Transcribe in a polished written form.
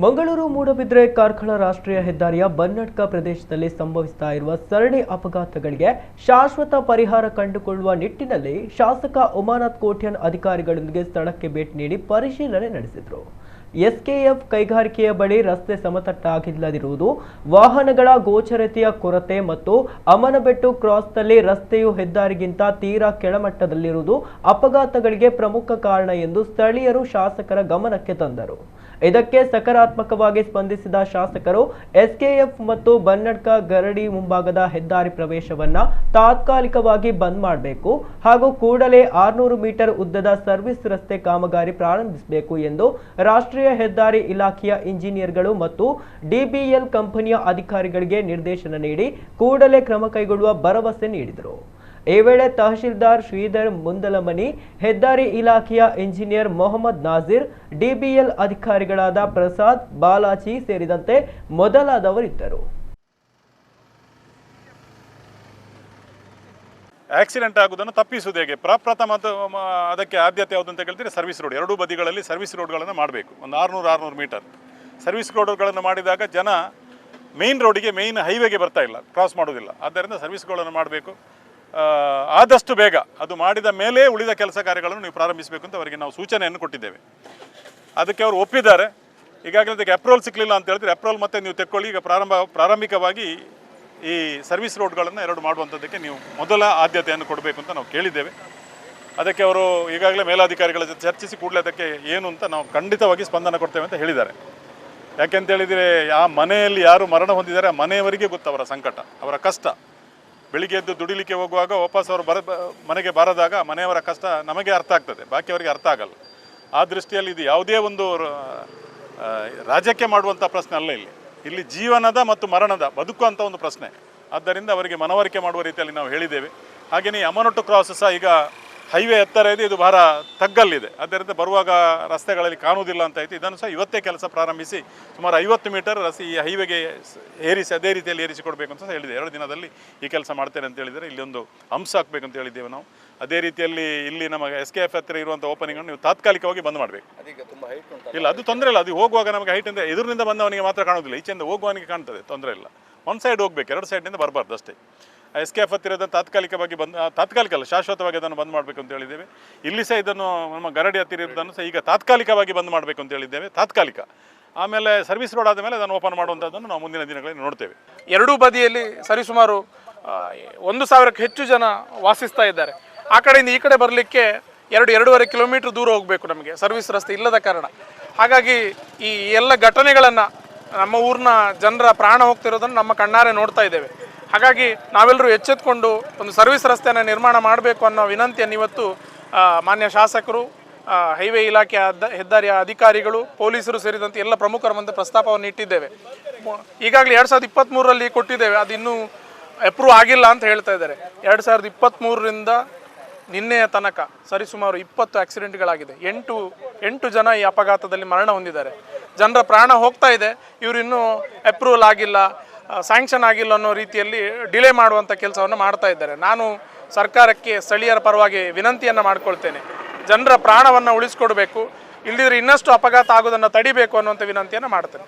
ಮಂಗಳೂರು ಮೂಡಬಿದ್ರೆ ಕಾರ್ಕಳ ರಾಷ್ಟ್ರೀಯ ಹೆದ್ದಾರಿಯ ಬನ್ನಟ್ಕ ಪ್ರದೇಶದಲ್ಲಿ ಸಂಭವಿಸ್ತಾ ಇರುವ ಸರಣಿ ಅಪಘಾತಗಳಿಗೆ ಶಾಶ್ವತ ಪರಿಹಾರ ಕಂಡುಕೊಳ್ಳುವ ನಿಟ್ಟಿನಲ್ಲಿ ಶಾಸಕ ಉಮಾನಾಥ್ ಕೋಟ್ಯಾನ್ ಅಧಿಕಾರಿಗಳೊಂದಿಗೆ ಸ್ಥಳಕ್ಕೆ ಭೇಟಿ ನೀಡಿ ಪರಿಶೀಲನೆ ನಡೆಸಿದರು. ಎಸ್ಕೆಎಫ್ ಕೈಗಾರಿಕೆಯ ಬಳಿ ರಸ್ತೆ ಸಮತಟ್ಟಾಗಿಲ್ಲದಿರುವುದು, ವಾಹನಗಳ ಗೋಚರತೆಯ ಕೊರತೆ ಮತ್ತು ಅಮನಬೆಟ್ಟು ಕ್ರಾಸ್ನಲ್ಲಿ ರಸ್ತೆಯು ಹೆದ್ದಾರಿಗಿಂತ ತೀರಾ ಕೆಳಮಟ್ಟದಲ್ಲಿರುವುದು ಅಪಘಾತಗಳಿಗೆ ಪ್ರಮುಖ ಕಾರಣ ಎಂದು ಸ್ಥಳೀಯರು ಶಾಸಕರ ಗಮನಕ್ಕೆ ತಂದರು. ಇದಕ್ಕೆ ಸಕಾರಾತ್ಮಕವಾಗಿ ಸ್ಪಂದಿಸಿದ ಶಾಸಕರು ಎಸ್ಕೆಎಫ್ ಮತ್ತು ಬನ್ನಟ್ಕ ಗರಡಿ ಮುಂಭಾಗದ ಹೆದ್ದಾರಿ ಪ್ರವೇಶವನ್ನ ತಾತ್ಕಾಲಿಕವಾಗಿ ಬಂದ್ ಮಾಡಬೇಕು ಹಾಗೂ ಕೂಡಲೇ 600 ಮೀಟರ್ ಉದ್ದದ ಸರ್ವಿಸ್ ರಸ್ತೆ ಕಾಮಗಾರಿ ಪ್ರಾರಂಭಿಸಬೇಕು ಎಂದು ರಾಷ್ಟ್ರೀಯ ಹೆದ್ದಾರಿ ಇಲಾಖೆಯ ಇಂಜಿನಿಯರ್ಗಳು ಮತ್ತು ಡಿಬಿಎಲ್ ಕಂಪನಿಯ ಅಧಿಕಾರಿಗಳಿಗೆ ನಿರ್ದೇಶನ ನೀಡಿ ಕೂಡಲೇ ಕ್ರಮ ಕೈಗೊಳ್ಳುವ ಭರವಸೆ ನೀಡಿದರು. ಈ ವೇಳೆ ತಹಶೀಲ್ದಾರ್ ಶ್ರೀಧರ್ ಮುಂದಲಮನಿ, ಹೆದ್ದಾರಿ ಇಲಾಖೆಯ ಇಂಜಿನಿಯರ್ ಮೊಹಮ್ಮದ್ ನಾಜೀರ್, ಡಿಬಿಎಲ್ ಅಧಿಕಾರಿಗಳಾದ ಪ್ರಸಾದ್, ಬಾಲಾಜಿ ಸೇರಿದಂತೆ ಮೊದಲಾದವರಿದ್ದರು. ಆಕ್ಸಿಡೆಂಟ್ ಆಗುವುದನ್ನು ತಪ್ಪಿಸುವುದು ಹೇಗೆ? ಪ್ರಪ್ರಥಮ ಅದಕ್ಕೆ ಆದ್ಯತೆ ಯಾವುದು ಅಂತ ಹೇಳಿದ್ರೆ ಸರ್ವಿಸ್ ರೋಡ್. ಎರಡೂ ಬದಿಗಳಲ್ಲಿ ಸರ್ವಿಸ್ ರೋಡ್ಗಳನ್ನು ಮಾಡಬೇಕು. ಒಂದು 600 ಮೀಟರ್ ಸರ್ವಿಸ್ ರೋಡ್ಗಳನ್ನು ಮಾಡಿದಾಗ ಜನ ಮೇನ್ ರೋಡಿಗೆ, ಮೇನ್ ಹೈವೇಗೆ ಬರ್ತಾ ಇಲ್ಲ, ಕ್ರಾಸ್ ಮಾಡೋದಿಲ್ಲ. ಆದ್ದರಿಂದ ಸರ್ವಿಸ್ಗಳನ್ನು ಮಾಡಬೇಕು. ಆದಷ್ಟು ಬೇಗ ಅದು ಮಾಡಿದ ಮೇಲೆ ಉಳಿದ ಕೆಲಸ ಕಾರ್ಯಗಳನ್ನು ನೀವು ಪ್ರಾರಂಭಿಸಬೇಕು ಅಂತ ಅವರಿಗೆ ನಾವು ಸೂಚನೆಯನ್ನು ಕೊಟ್ಟಿದ್ದೇವೆ. ಅದಕ್ಕೆ ಅವರು ಒಪ್ಪಿದ್ದಾರೆ. ಈಗಾಗಲೇ ಅದಕ್ಕೆ ಅಪ್ರೂವಲ್ ಸಿಕ್ಕಲಿಲ್ಲ ಅಂತ ಹೇಳಿದ್ರೆ ಅಪ್ರೂವಲ್ ಮತ್ತೆ ನೀವು ತೆಕ್ಕೊಳ್ಳಿ. ಈಗ ಪ್ರಾರಂಭಿಕವಾಗಿ ಈ ಸರ್ವಿಸ್ ರೋಡ್ಗಳನ್ನು ಎರಡು ಮಾಡುವಂಥದ್ದಕ್ಕೆ ನೀವು ಮೊದಲ ಆದ್ಯತೆಯನ್ನು ಕೊಡಬೇಕು ಅಂತ ನಾವು ಕೇಳಿದ್ದೇವೆ. ಅದಕ್ಕೆ ಅವರು ಈಗಾಗಲೇ ಮೇಲಾಧಿಕಾರಿಗಳ ಜೊತೆ ಚರ್ಚಿಸಿ ಕೂಡಲೇ ಅದಕ್ಕೆ ಏನು ಅಂತ ನಾವು ಖಂಡಿತವಾಗಿ ಸ್ಪಂದನ ಕೊಡ್ತೇವೆ ಅಂತ ಹೇಳಿದ್ದಾರೆ. ಯಾಕೆಂತೇಳಿದರೆ ಆ ಮನೆಯಲ್ಲಿ ಯಾರು ಮರಣ ಹೊಂದಿದ್ದಾರೆ ಆ ಮನೆಯವರಿಗೆ ಗೊತ್ತು ಅವರ ಸಂಕಟ, ಅವರ ಕಷ್ಟ. ಬೆಳಿಗ್ಗೆ ಎದ್ದು ದುಡಿಲಿಕ್ಕೆ ಹೋಗುವಾಗ ವಾಪಸ್ ಅವರು ಮನೆಗೆ ಬರದಾಗ ಮನೆಯವರ ಕಷ್ಟ ನಮಗೆ ಅರ್ಥ ಆಗ್ತದೆ, ಬಾಕಿಯವರಿಗೆ ಅರ್ಥ ಆಗಲ್ಲ. ಆ ದೃಷ್ಟಿಯಲ್ಲಿ ಇದು ಯಾವುದೇ ಒಂದು ರಾಜ್ಯಕ್ಕೆ ಮಾಡುವಂಥ ಪ್ರಶ್ನೆ ಅಲ್ಲ. ಇಲ್ಲಿ ಜೀವನದ ಮತ್ತು ಮರಣದ ಬದುಕುವಂಥ ಒಂದು ಪ್ರಶ್ನೆ. ಆದ್ದರಿಂದ ಅವರಿಗೆ ಮನವರಿಕೆ ಮಾಡುವ ರೀತಿಯಲ್ಲಿ ನಾವು ಹೇಳಿದ್ದೇವೆ. ಹಾಗೆಯೇ ಅಮನೊಟ್ಟು ಕ್ರಾಸ್ ಸಹ ಈಗ ಹೈವೇ ಎತ್ತರ ಇದೆ, ಇದು ಭಾರ ತಗ್ಗಲ್ಲಿದೆ. ಆದ್ದರಿಂದ ಬರುವಾಗ ರಸ್ತೆಗಳಲ್ಲಿ ಕಾಣುವುದಿಲ್ಲ ಅಂತ ಆಯಿತು. ಇದನ್ನು ಸಹ ಇವತ್ತೇ ಕೆಲಸ ಪ್ರಾರಂಭಿಸಿ ಸುಮಾರು 50 ಮೀಟರ್ ರಸ್ತೆ ಈ ಹೈವೇಗೆ ಏರಿಸಿ ಅದೇ ರೀತಿಯಲ್ಲಿ ಏರಿಸಿಕೊಡ್ಬೇಕು ಅಂತ ಹೇಳಿದೆ. 2 ದಿನದಲ್ಲಿ ಈ ಕೆಲಸ ಮಾಡ್ತೇನೆ ಅಂತ ಹೇಳಿದರೆ ಇಲ್ಲಿ ಒಂದು ಅಂಶ ಹಾಕಬೇಕು ಅಂತ ಹೇಳಿದ್ದೇವೆ ನಾವು. ಅದೇ ರೀತಿಯಲ್ಲಿ ಇಲ್ಲಿ ನಮಗೆ SKF ಹತ್ತಿರ ಇರುವಂಥ ಓಪನಿಂಗನ್ನು ನೀವು ತಾತ್ಕಾಲಿಕವಾಗಿ ಬಂದ್ ಮಾಡಬೇಕು. ಇಲ್ಲ, ಅದು ತೊಂದರೆ ಇಲ್ಲ. ಅದು ಹೋಗುವಾಗ ನಮಗೆ ಹೈಟ್ ಅಂದರೆ ಎದುರಿನಿಂದ ಬಂದವನಿಗೆ ಮಾತ್ರ ಕಾಣುವುದಿಲ್ಲ, ಈಚೆಯಿಂದ ಹೋಗುವವನಿಗೆ ಕಾಣ್ತದೆ, ತೊಂದರೆ ಇಲ್ಲ. ಒಂದು ಸೈಡ್ ಹೋಗಬೇಕು, 2 ಸೈಡ್ನಿಂದ ಬರಬಾರ್ದು ಅಷ್ಟೇ. SKF ಹತ್ತಿರದ ತಾತ್ಕಾಲಿಕವಾಗಿ ತಾತ್ಕಾಲಿಕ ಅಲ್ಲ, ಶಾಶ್ವತವಾಗಿ ಅದನ್ನು ಬಂದ್ ಮಾಡಬೇಕು ಅಂತ ಹೇಳಿದ್ದೇವೆ. ಇಲ್ಲಿ ಸಹ ಇದನ್ನು ನಮ್ಮ ಗರಡಿ ಹತ್ತಿರ ಇರೋದನ್ನು ಸಹ ಈಗ ತಾತ್ಕಾಲಿಕವಾಗಿ ಬಂದ್ ಮಾಡಬೇಕು ಅಂತ ಹೇಳಿದ್ದೇವೆ. ತಾತ್ಕಾಲಿಕ, ಆಮೇಲೆ ಸರ್ವಿಸ್ ರೋಡ್ ಆದ ಮೇಲೆ ಅದನ್ನು ಓಪನ್ ಮಾಡುವಂಥದ್ದನ್ನು ನಾವು ಮುಂದಿನ ದಿನಗಳಲ್ಲಿ ನೋಡ್ತೇವೆ. ಎರಡೂ ಬದಿಯಲ್ಲಿ ಸರಿಸುಮಾರು 1,000ಕ್ಕೂ ಹೆಚ್ಚು ಜನ ವಾಸಿಸ್ತಾ ಇದ್ದಾರೆ. ಆ ಕಡೆಯಿಂದ ಈ ಕಡೆ ಬರಲಿಕ್ಕೆ 2-2.5 ಕಿಲೋಮೀಟರ್ ದೂರ ಹೋಗಬೇಕು ನಮಗೆ, ಸರ್ವಿಸ್ ರಸ್ತೆ ಇಲ್ಲದ ಕಾರಣ. ಹಾಗಾಗಿ ಈ ಎಲ್ಲ ಘಟನೆಗಳನ್ನು, ನಮ್ಮ ಊರಿನ ಜನರ ಪ್ರಾಣ ಹೋಗ್ತಿರೋದನ್ನು ನಮ್ಮ ಕಣ್ಣಾರೆ ನೋಡ್ತಾ ಇದ್ದೇವೆ. ಹಾಗಾಗಿ ನಾವೆಲ್ಲರೂ ಎಚ್ಚೆತ್ಕೊಂಡು ಒಂದು ಸರ್ವಿಸ್ ರಸ್ತೆಯನ್ನು ನಿರ್ಮಾಣ ಮಾಡಬೇಕು ಅನ್ನೋ ವಿನಂತಿಯನ್ನು ಇವತ್ತು ಮಾನ್ಯ ಶಾಸಕರು, ಹೈವೇ ಇಲಾಖೆ ಹೆದ್ದಾರಿಯ ಅಧಿಕಾರಿಗಳು, ಪೊಲೀಸರು ಸೇರಿದಂತೆ ಎಲ್ಲ ಪ್ರಮುಖರ ಮುಂದೆ ಪ್ರಸ್ತಾಪವನ್ನು ಇಟ್ಟಿದ್ದೇವೆ. ಈಗಾಗಲೇ 2023ರಲ್ಲಿ ಕೊಟ್ಟಿದ್ದೇವೆ, ಅದು ಇನ್ನೂ ಅಪ್ರೂವ್ ಆಗಿಲ್ಲ ಅಂತ ಹೇಳ್ತಾ ಇದ್ದಾರೆ. 2023ರಿಂದ ನಿನ್ನೆಯ ತನಕ ಸರಿಸುಮಾರು 20 ಆಕ್ಸಿಡೆಂಟ್ಗಳಾಗಿದೆ. 8 ಜನ ಈ ಅಪಘಾತದಲ್ಲಿ ಮರಣ ಹೊಂದಿದ್ದಾರೆ. ಜನರ ಪ್ರಾಣ ಹೋಗ್ತಾ ಇದೆ. ಇವರು ಇನ್ನೂ ಅಪ್ರೂವಲ್ ಆಗಿಲ್ಲ, ಸ್ಯಾಂಕ್ಷನ್ ಆಗಿಲ್ಲ ಅನ್ನೋ ರೀತಿಯಲ್ಲಿ ಡಿಲೇ ಮಾಡುವಂಥ ಕೆಲಸವನ್ನು ಮಾಡ್ತಾ ಇದ್ದಾರೆ. ನಾನು ಸರ್ಕಾರಕ್ಕೆ ಸ್ಥಳೀಯರ ಪರವಾಗಿ ವಿನಂತಿಯನ್ನು ಮಾಡ್ಕೊಳ್ತೇನೆ, ಜನರ ಪ್ರಾಣವನ್ನು ಉಳಿಸ್ಕೊಡ್ಬೇಕು, ಇಲ್ಲದಿದ್ದರೆ ಇನ್ನಷ್ಟು ಅಪಘಾತ ಆಗೋದನ್ನು ತಡಿಬೇಕು ಅನ್ನುವಂಥ ವಿನಂತಿಯನ್ನು ಮಾಡ್ತೇನೆ.